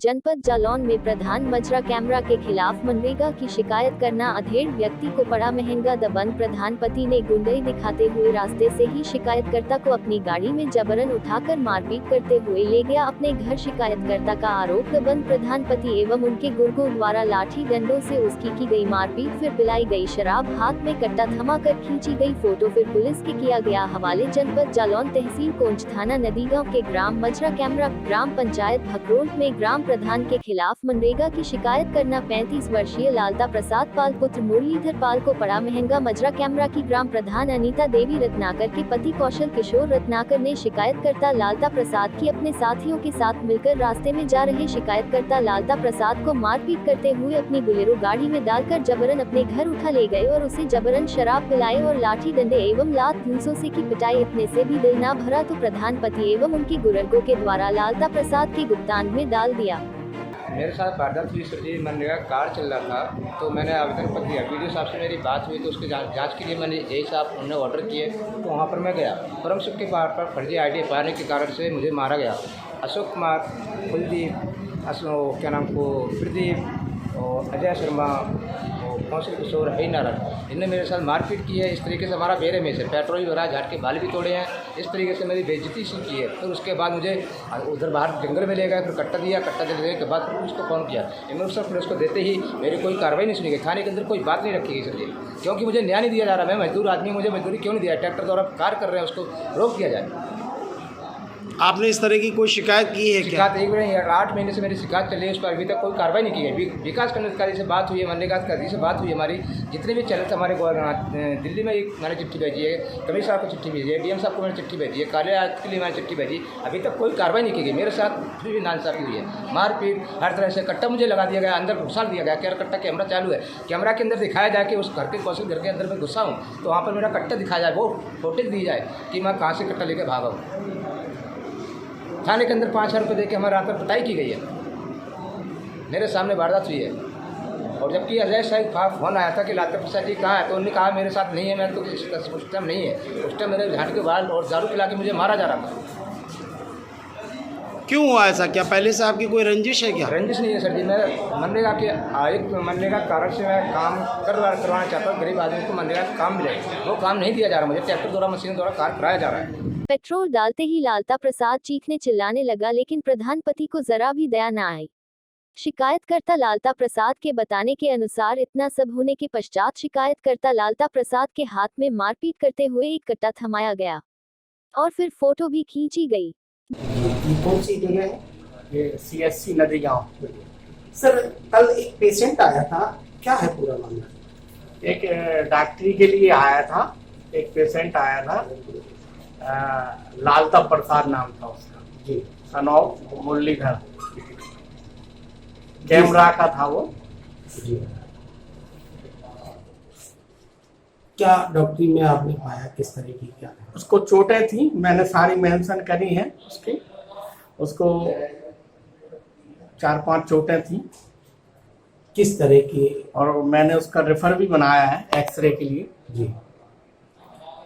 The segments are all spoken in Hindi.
जनपद जालौन में प्रधान मजरा कैमरा के खिलाफ मनरेगा की शिकायत करना अधेड़ व्यक्ति को पड़ा महंगा। दबंग प्रधान पति ने गुंडई दिखाते हुए रास्ते से ही शिकायतकर्ता को अपनी गाड़ी में जबरन उठाकर मारपीट करते हुए ले गया अपने घर। शिकायतकर्ता का आरोप, दबंग प्रधान पति एवं उनके गुर्गों द्वारा लाठी डंडों से उसकी की गई मारपीट, फिर पिलाई गई शराब, हाथ में कट्टा थमाकर खींची गई फोटो, फिर पुलिस के किया गया हवाले। जनपद जालौन तहसील कोंच थाना नदी गाँव के ग्राम मजरा कैमरा ग्राम पंचायत भकरोल में ग्राम प्रधान के खिलाफ मनरेगा की शिकायत करना 35 वर्षीय लालता प्रसाद पाल पुत्र मुरलीधर पाल को पड़ा महंगा। मजरा कैमरा की ग्राम प्रधान अनीता देवी रत्नाकर के पति कौशल किशोर रत्नाकर ने शिकायतकर्ता लालता प्रसाद की अपने साथियों के साथ मिलकर रास्ते में जा रहे शिकायतकर्ता लालता प्रसाद को मारपीट करते हुए अपनी बोलेरो गाड़ी में डालकर जबरन अपने घर उठा ले गए और उसे जबरन शराब पिलाए और लाठी डंडे एवं लात घूंसों से की पिटाई। इतने से भी दिल न भरा तो प्रधान पति एवं उनके गुर्गों के द्वारा लालता प्रसाद के गुप्तांग में डाल दिया। मेरे साथ वारदात हुई सर जी। मनरेगा कार्ड चल रहा था तो मैंने आवेदन पत्र दिया। वीडियो साहब से मेरी बात हुई तो उसके जांच के लिए मैंने यही साहब उन्होंने ऑर्डर किए तो वहाँ पर मैं गया। परम सुख के बाहर पर फर्जी आईडी पाने के कारण से मुझे मारा गया। अशोक कुमार, कुलदीप, क्या नाम को प्रदीप और अजय शर्मा और कौशल किशोर है नारायण, इनने मेरे साथ मारपीट की है। इस तरीके से हमारा बेरे में से पेट्रोल भी भरा, झाड़ के बाल भी तोड़े हैं। इस तरीके से मेरी बेइज्जती सी की है। फिर उसके बाद मुझे उधर बाहर जंगल में ले गए, फिर कट्टा दिया। कट्टा देने के बाद फिर उसको फ़ोन किया। इमरजेंसी पुलिस को देते ही मेरी कोई कार्रवाई नहीं सुनी गई। थाने के अंदर कोई बात नहीं रखी गई सर जी, क्योंकि मुझे न्याय नहीं दिया जा रहा। मैं मजदूर आदमी, मुझे मजदूरी क्यों नहीं दिया? ट्रैक्टर द्वारा कार्य कर रहे हैं, उसको रोक दिया जाए। आपने इस तरह की कोई शिकायत की है क्या? शिकायत एक बार 8 महीने से मेरी शिकायत चल रही है, उस पर अभी तक कोई कार्रवाई नहीं की है। विकास खंड अधिकारी से बात हुई है, मनरेगा अधिकारी से बात हुई है। हमारी जितने भी चैनल हमारे दिल्ली में एक मैंने चिट्ठी भेजी है, कमिश्नर साहब को चिट्ठी भेजी है, डीएम साहब को मैंने चिट्ठी भेजी है, कार्य आयुक्त के लिए मैंने चिट्ठी भेजी। अभी तक कोई कार्रवाई नहीं की गई। मेरे साथ फिर भी नाइंसाफी हुई है, मारपीट हर तरह से। कट्टा मुझे लगा दिया गया, अंदर घुसा दिया गया। क्या कट्टा कैमरा चालू है, कैमरा के अंदर दिखाया जाए कि उस घर के कौशल घर के अंदर मैं घुसा हूँ तो वहाँ पर मेरा कट्टा दिखाया जाए, वो फोटेज दी जाए कि मैं कहाँ से कट्टा लेकर भागा हूँ। थाने के अंदर 5,000 रुपये देके हमारे रात पर पिटाई की गई है। मेरे सामने वारदात हुई है। और जबकि अजय साहब फोन आया था कि लालता प्रसाद जी कहाँ है, तो उन्होंने कहा मेरे साथ नहीं है, मैं तो उस टाइम नहीं है। उस टाइम मेरे झाड़ के बाल और दारू पिला के मुझे मारा जा रहा था। क्यों हुआ ऐसा? क्या पहले से आपकी कोई रंजिश है क्या? रंजिश नहीं है सर जी। मैं मनरेगा के आयुक्त, मनरेगा कारण से मैं काम करवाना चाहता हूँ। गरीब आदमी को मनरेगा का काम मिले, वो काम नहीं दिया जा रहा। मुझे ट्रैक्टर द्वारा, मशीन द्वारा कार्य कराया जा रहा है। पेट्रोल डालते ही लालता प्रसाद चीखने चिल्लाने लगा, लेकिन प्रधान पति को जरा भी दया न आई। शिकायतकर्ता लालता प्रसाद के बताने के अनुसार इतना सब होने के पश्चात शिकायतकर्ता लालता प्रसाद के हाथ में मारपीट करते हुए एक कट्टा थमाया गया और फिर फोटो भी खींची गई। कौन सी जगह है? ये CSC नदी गाँव। सर, कल एक पेशेंट आया था, क्या है पूरा मामला? एक डॉक्टरी के लिए आया था, एक पेशेंट आया था, लालता प्रसाद नाम था उसका जी। सन ऑफ मुरलीधर, कैमरा का था वो जी। क्या डॉक्टरी में आपने पाया, किस तरह की क्या है? उसको चोटें थी, मैंने सारी मेंशन करी हैं उसकी। उसको 4-5 चोटें थी। किस तरह की? और मैंने उसका रेफर भी बनाया है एक्सरे के लिए। जी।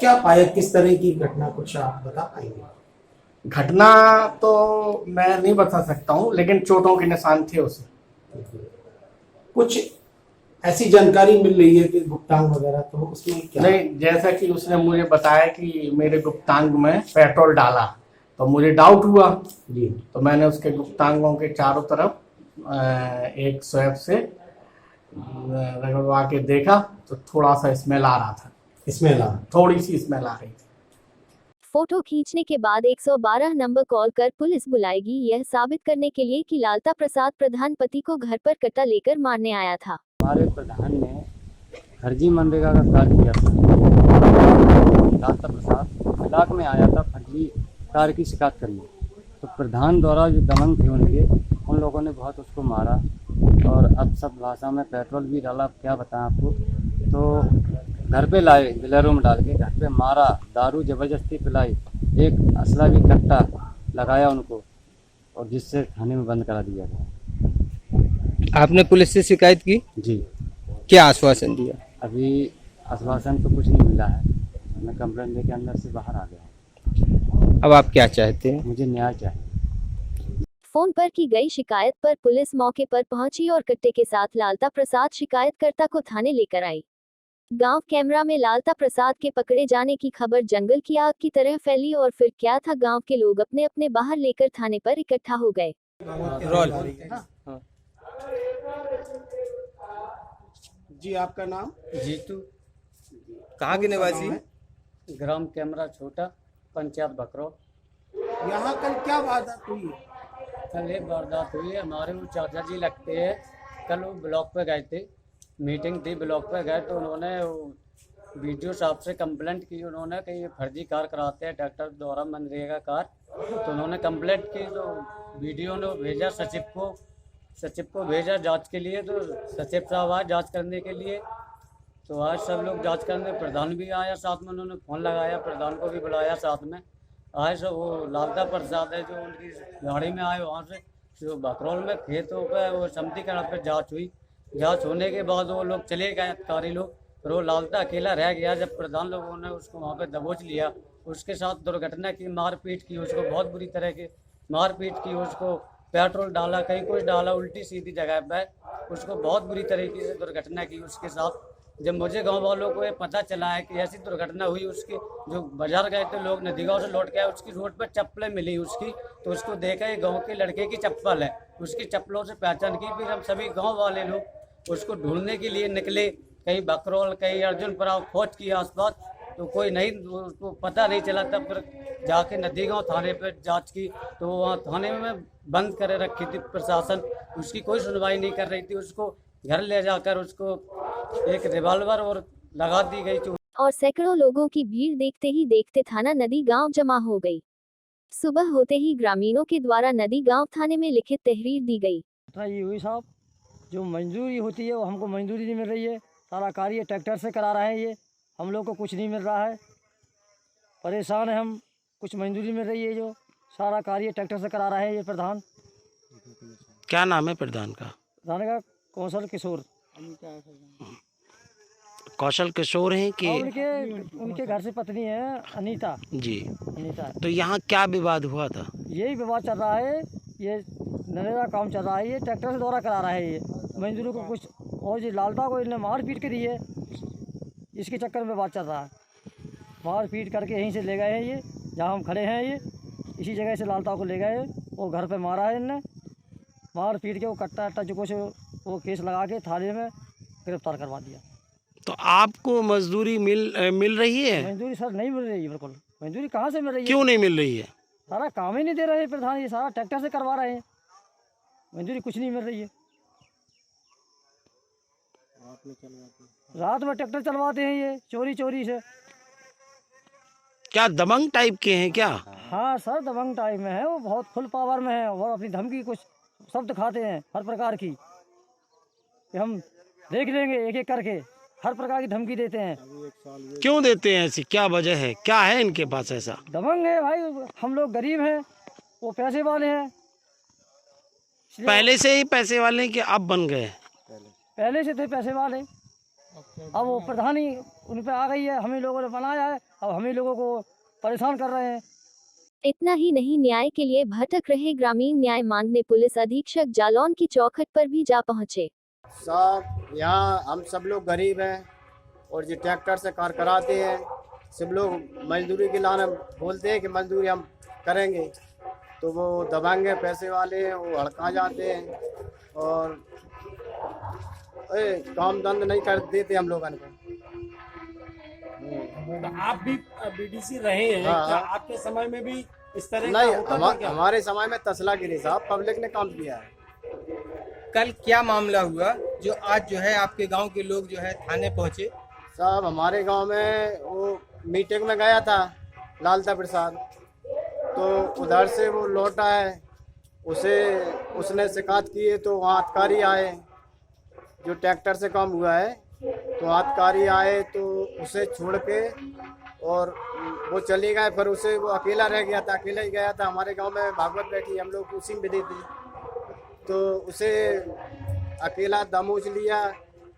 क्या पाया, किस तरह की घटना, कुछ आप बता पाएंगे? घटना तो मैं नहीं बता सकता हूँ, लेकिन चोटों के निशान थे उसे। कुछ ऐसी जानकारी मिल रही है कि गुप्तांग वगैरह, तो उसमें क्या? नहीं, जैसा कि उसने मुझे बताया कि मेरे गुप्तांग में पेट्रोल डाला, तो मुझे डाउट हुआ जी। तो मैंने उसके गुप्तांगों के चारों तरफ एक स्वैप से रगड़वा के देखा तो थोड़ा सा स्मेल आ रहा था। थोड़ी सी स्मेल आ रही थी। फोटो खींचने के बाद 112 नंबर कॉल कर पुलिस बुलाएगी, यह साबित करने के लिए कि लालता प्रसाद प्रधान पति को घर पर कट्टा लेकर मारने आया था। हमारे प्रधान ने फर्जी मनरेगा का कार्य किया था। लालता प्रसाद इलाके में आया था फर्जी कार्य की शिकायत करने, तो प्रधान द्वारा जो दमन थे उनके, उन लोगों ने बहुत उसको मारा और अब सब भाषा में पेट्रोल भी डाला। क्या बताएं आपको, तो घर पे लाए, बोलेरो में डाल के घर पे मारा, दारू जबरदस्ती पिलाई, एक असला भी कट्टा लगाया उनको और जिससे थाने में बंद करा दिया गया। आपने पुलिस से शिकायत की? जी। क्या आश्वासन दिया? अभी आश्वासन तो कुछ नहीं मिला है। मैं कंप्लेंट लेके अंदर से बाहर आ गया। अब आप क्या चाहते हैं? मुझे न्याय चाहिए। फोन पर की गई शिकायत पर पुलिस मौके पर पहुंची और कट्टे के साथ लालता प्रसाद शिकायतकर्ता को थाने लेकर आई। गांव कैमरा में लालता प्रसाद के पकड़े जाने की खबर जंगल की आग की तरह फैली और फिर क्या था, गांव के लोग अपने अपने बाहर लेकर थाने पर इकट्ठा हो गए। जी, आपका नाम? जीतू, कहाँ के निवासी? ग्राम कैमरा छोटा, पंचायत बकरौल। यहाँ कल क्या वारदात हुई है? कल एक वारदात हुई है। हमारे वो चाचा जी लगते हैं, कल वो ब्लॉक पे गए थे, मीटिंग थी, ब्लॉक पे गए तो उन्होंने वीडियो साहब से कंप्लेंट की। उन्होंने कि ये फर्जी कार कराते हैं ट्रैक्टर द्वारा, मनरेगा कार। तो उन्होंने कंप्लेंट की तो वीडियो ने भेजा सचिव को भेजा जांच के लिए। तो सचिव साहब आए जांच करने के लिए। तो आज सब लोग जांच करने, प्रधान भी आया साथ में, उन्होंने फ़ोन लगाया, प्रधान को भी बुलाया साथ में। आए सब वो लालता प्रसाद है जो उनकी गाड़ी में आए वहाँ से, जो बकरौल में खेतों पर वो समितिकरण पर जाँच हुई। जाँच होने के बाद वो लोग चले गए अधिकारी लोग, फिर वो लालता अकेला रह गया। जब प्रधान लोगों ने उसको वहाँ पे दबोच लिया, उसके साथ दुर्घटना की, मारपीट की, उसको बहुत बुरी तरह की मारपीट की, उसको पेट्रोल डाला, कहीं कुछ डाला, उल्टी सीधी जगह पर उसको बहुत बुरी तरीके से दुर्घटना की उसके साथ। जब मुझे गांव वालों को ये पता चला है कि ऐसी दुर्घटना हुई, उसके जो बाजार गए थे लोग, नदी गाँव से लौट के आए, उसकी रोड पर चप्पलें मिली उसकी, तो उसको देखा ये गाँव के लड़के की चप्पल है। उसकी चप्पलों से पहचान की। फिर हम सभी गाँव वाले लोग उसको ढूंढने के लिए निकले, कहीं बकरौल, कहीं अर्जुनपुरा, खोज की आसपास, तो कोई नहीं, उसको पता नहीं चला। तब फिर जाके नदी गाँव थाने पर जांच की तो वहाँ थाने में बंद करे रखी थी प्रशासन, उसकी कोई सुनवाई नहीं कर रही थी। उसको घर ले जाकर उसको एक रिवॉल्वर और लगा दी गई। और सैकड़ों लोगों की भीड़ देखते ही देखते थाना नदी गांव जमा हो गई। सुबह होते ही ग्रामीणों के द्वारा नदी गांव थाने में लिखित तहरीर दी गई। ये हुई साहब, जो मंजूरी होती है वो हमको मंजूरी नहीं मिल रही है। सारा कार्य ट्रैक्टर से करा रहे हैं, ये हम लोग को कुछ नहीं मिल रहा है, परेशान है हम। कुछ मंजूरी मिल रही है, जो सारा कार्य ट्रैक्टर से करा रहे हैं ये प्रधान। क्या नाम है प्रधान का? प्रधान का कौशल किशोर। कौशल किशोर हैं कि? उनके घर से पत्नी है अनीता जी। अनीता। तो यहाँ क्या विवाद हुआ था? यही विवाद चल रहा है, ये नरेगा काम चल रहा है, ये ट्रैक्टर से द्वारा करा रहा है ये मंजूरी को कुछ, और जी लालता को इन्हें मार पीट करी है, इसके चक्कर में बात चल रहा है। मार पीट करके यहीं से ले गए हैं, ये जहाँ हम खड़े हैं, ये इसी जगह से लालता को ले गए और घर पे मारा है इनने, मार पीट के वो कट्टा अट्टा जो कुछ वो केस लगा के थाने में गिरफ्तार करवा दिया। तो आपको मजदूरी मिल रही है? मंजूरी सर नहीं मिल रही है, बिल्कुल मंजूरी कहाँ से मिल रही है? क्यों नहीं मिल रही है? सारा काम ही नहीं दे रहे प्रधान, ये सारा ट्रैक्टर से करवा रहे हैं, मंजूरी कुछ नहीं मिल रही है। रात में ट्रैक्टर चलवाते हैं ये चोरी से। क्या दबंग टाइप के हैं क्या? हाँ सर, दबंग टाइप में है वो, बहुत फुल पावर में है और अपनी धमकी कुछ शब्द खाते हैं हर प्रकार की, कि हम देख लेंगे एक एक करके, हर प्रकार की धमकी देते हैं। क्यों देते हैं ऐसी, क्या वजह है, क्या है इनके पास ऐसा? दबंग है भाई, हम लोग गरीब हैं, वो पैसे वाले हैं। पहले से ही पैसे वाले हैं कि अब बन गए? पहले से थे पैसे वाले, अब वो प्रधानी उन पे आ गई है, हम ही लोगों ने बनाया है, अब हम ही लोगों को परेशान कर रहे हैं। इतना ही नहीं, न्याय के लिए भटक रहे ग्रामीण न्याय मांगने पुलिस अधीक्षक जालौन की चौखट पर भी जा पहुंचे। साहब, यहाँ हम सब लोग गरीब हैं और जो ट्रैक्टर से कार कराते हैं, सब लोग मजदूरी के लाने बोलते हैं कि मजदूरी हम करेंगे, तो वो दबंग है, पैसे वाले हैं, वो हड़का जाते हैं और काम धंधा नहीं कर देते हम लोगों को। तो आप भी बीडीसी रहे हैं, हाँ, क्या आपके समय में भी इस तरह नहीं? का होता था क्या? हमारे समय में तसला गिरी साहब, पब्लिक ने काम किया है। कल क्या मामला हुआ जो आज जो है आपके गांव के लोग जो है थाने पहुंचे? साहब, हमारे गांव में वो मीटिंग में गया था लालता प्रसाद, तो उधर से वो लौटा है, उसने शिकायत की है, तो वहाँ अधिकारी आए, जो ट्रैक्टर से काम हुआ है, तो अधिकारी आए तो उसे छोड़ के और वो चले गए। फिर उसे वो अकेला रह गया था, अकेला ही गया था। हमारे गांव में भागवत बैठी, हम लोग उसी में दे दी, तो उसे अकेला दबोच लिया,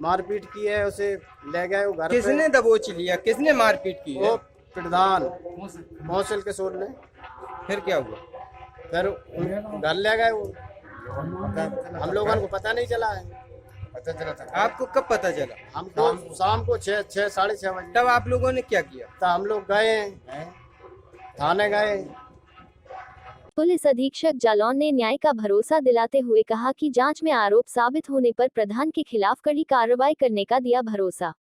मारपीट की है, उसे ले गए वो घर पे। किसने दबोच लिया, किसने मारपीट की है? वो प्रधान कौशल किशोर ने। फिर क्या हुआ? फिर घर ले गए वो, हम लोगों को पता नहीं चला है। आपको कब पता चला? हमको शाम को 6 साढ़े 6 बजे। तब आप लोगों ने क्या किया? तो हम लोग गए थाने गए। पुलिस अधीक्षक जालौन ने न्याय का भरोसा दिलाते हुए कहा कि जांच में आरोप साबित होने पर प्रधान के खिलाफ कड़ी कार्रवाई करने का दिया भरोसा।